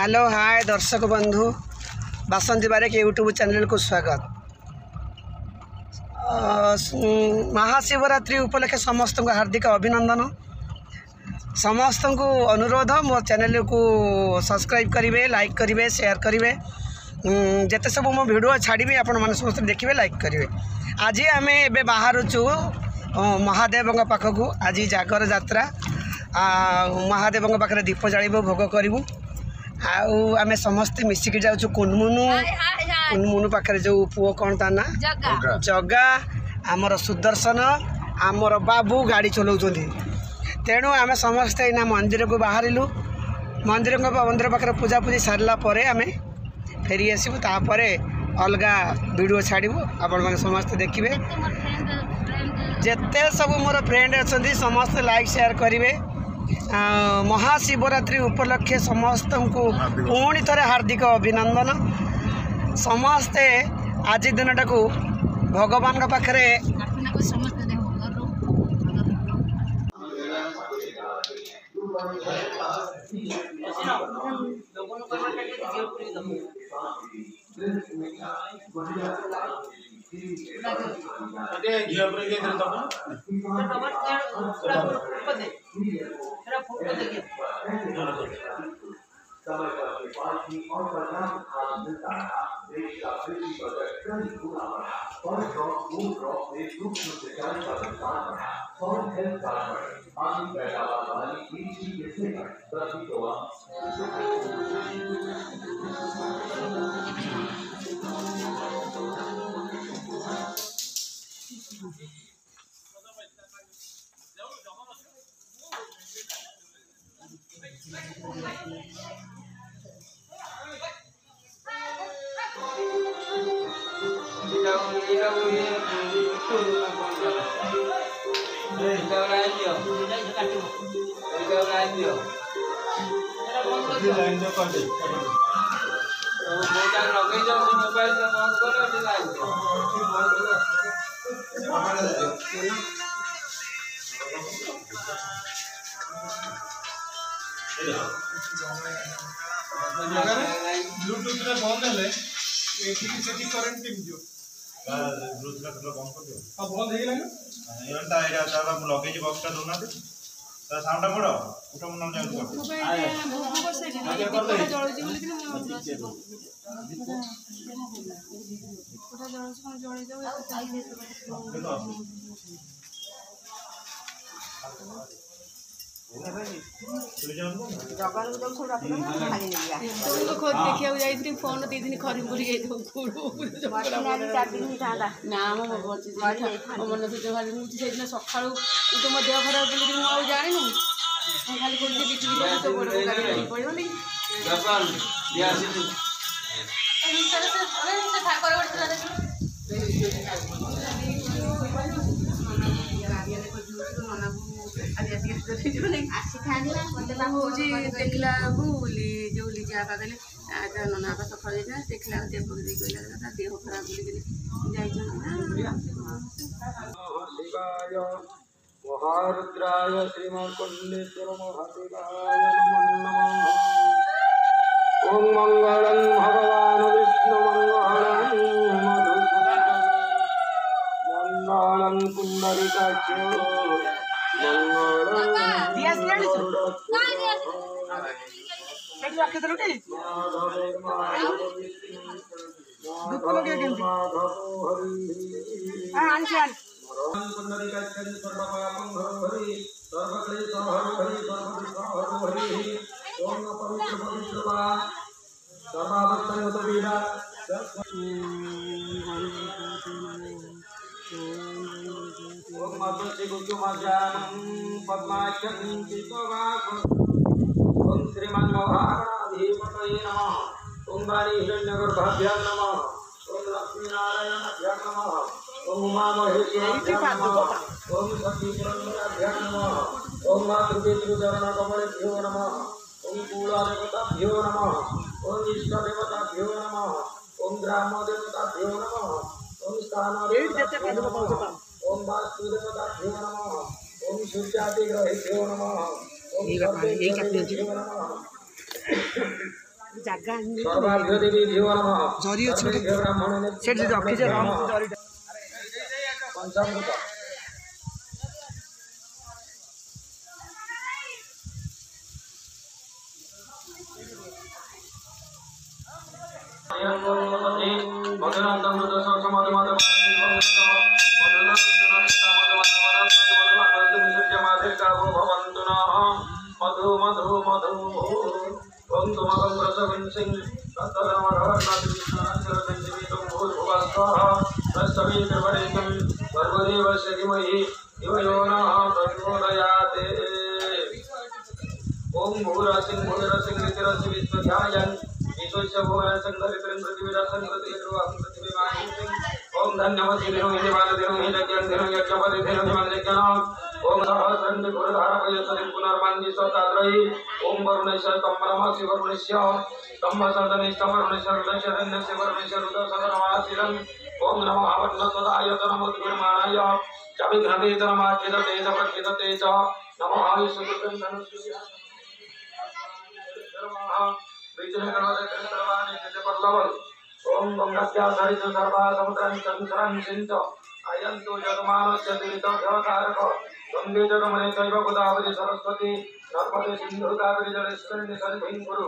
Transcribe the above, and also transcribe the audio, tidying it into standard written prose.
Hello hi दर्शक बंधु बासंती बारिक YouTube channel को स्वागत। महाशिवरात्रि उपलक्षे समस्त को हार्दिक अभिनंदन। समस्त को अनुरोध मो चैनल को सब्सक्राइब करेंगे, लाइक करेंगे, शेयर करेंगे। जिते सब मो वीडियो छाड़ी आपण मैंने समस्त देखिए, लाइक करेंगे। आज आम ए बाहरुचु महादेव पाखक। आज जागर जात्रा महादेव पाखे दीप जाइबू, भोग करूँ। आमे समस्ते मिसिक जाऊँ कुनमुनु। कुनमुनु पाखे जो पुओ कौन ता ना जगा, आमर सुदर्शन, आमर बाबू गाड़ी चलाउं। तेणु आमे समस्ते ना मंदिर को बाहरिलु। मंदिर पाखे पूजा पूजी सारा आम फेरी आसबू। तापर अलग वीडियो छाड़ू, आपण मैंने समस्ते देखिए। जिते सब मोर फ्रेंड अच्छा समस्ते लाइक शेयर करेंगे। महाशिवरात्रि उपलक्षे समस्त को पुणी थे हार्दिक अभिनंदन। समस्ते आज दिनटा को भगवान पाखे ब्लूटूथ रे बंद हेले एठी करंट केम जो ब्लूटूथ रे बंद कर दियो। हां बंद हे लागो एटा एटा तारा लगे जे बॉक्स ता दोना दे ता साउंड पड़ो उठा मन नाम जाऊ कर भूख बसे के जळो जी बोली कि उठा जळो कोन जळो जाऊ खोद देखिया जाइथि फोन 3 दिन खरी बुरी गई ना मो बची मन से खाली मुझे से सकाळू तो मो देह खराब बोली कि मो जानि नु खाली कोन के बिच बिच तो बड़ गाड़ी पड़ियो नहीं जापान दिया सितु एन तरह से अरे था करे बड़ देखला बुली जो लिजा पागले नना का सफल देखला देह खराब महारुद्राय श्रीमकुंडेश्वर महादेवाय नमः। ओम मंगलं भगवान विष्णु मंगलं मंगलं पुंडरीकाक्ष ओम श्रीमन्महागणाधिपतये नमः। ओम वाणी हिरण्यगर्भाभ्यां नमः। ओम लक्ष्मीनारायणाभ्यां नमः। ओम उमामहेश्वराभ्यां नमः। ओम सतीपुरन्दराभ्यां नमः। ओम मातृपितृचरणकमलेभ्यो नमः। ओम कुलदेवताभ्यो नमः। ओम इष्टदेवताभ्यो नमः। ओम ग्रामदेवताभ्यो नमः। ओम स्थानदेवताभ्यो नमः। ओम वास्तुदेवताभ्यो नमः। ओम सूर्यादिग्रहेभ्यो नमः। ओम सर्वेभ्यो नमः। सर्वाभ्यो देवी भ्यो नमः जरी अछि सर्वेभ्यो ब्राह्मणेभ्यो सेठ जे रखी जे पंचामृत मधु मधु मधु ओम तुमगं रसगं सिंह तत्तरमरहर्णदिविष्णुरञ्जनदिवितं भूर्भुवस्वः तत्सवितुर्वरेण्यं भर्गदेवस्य धीमहि धियो यो नः प्रचोदयात् ओम भूरसिंह ऋतिरसि विश्वध्यायन् विश्वस्य भुवनस्य धरित्रं पृथिवीरसं प्रतिद्रुवं पृथिवीमाहि ओम धन्यवति दिनो हिमालयदिनो हिजज्ञं दिनो यज्ञपति दिनो हिमज्ञनां ओम सहस्रं गुरुधारकयसरिं पुनर्मन्यि सताद्रयि ओम वरुणेश्वर तम्मरमसि वरुणस्य तम्मसदनिष्ठवरुणस्य रुदशरण्यस्य वरुणस्य रुदसदनमासिरं ओम नमो आवन्नतदायतनमुद्भिर्माणाय चविघ्नतेतनमाख्यतेजपक्षितते च नमो आयुष्यकृतं धनुष्य ओम गंगास्या सरित सर्वा समुद्रं संसरं सिंच अयंतो जगमानस्य तीर्थोद्धारक गंगे जगमने चैव गोदावरी सरस्वती नर्मदे सिंधु कावेरी जलेस्मिन् सन्निधिं कुरु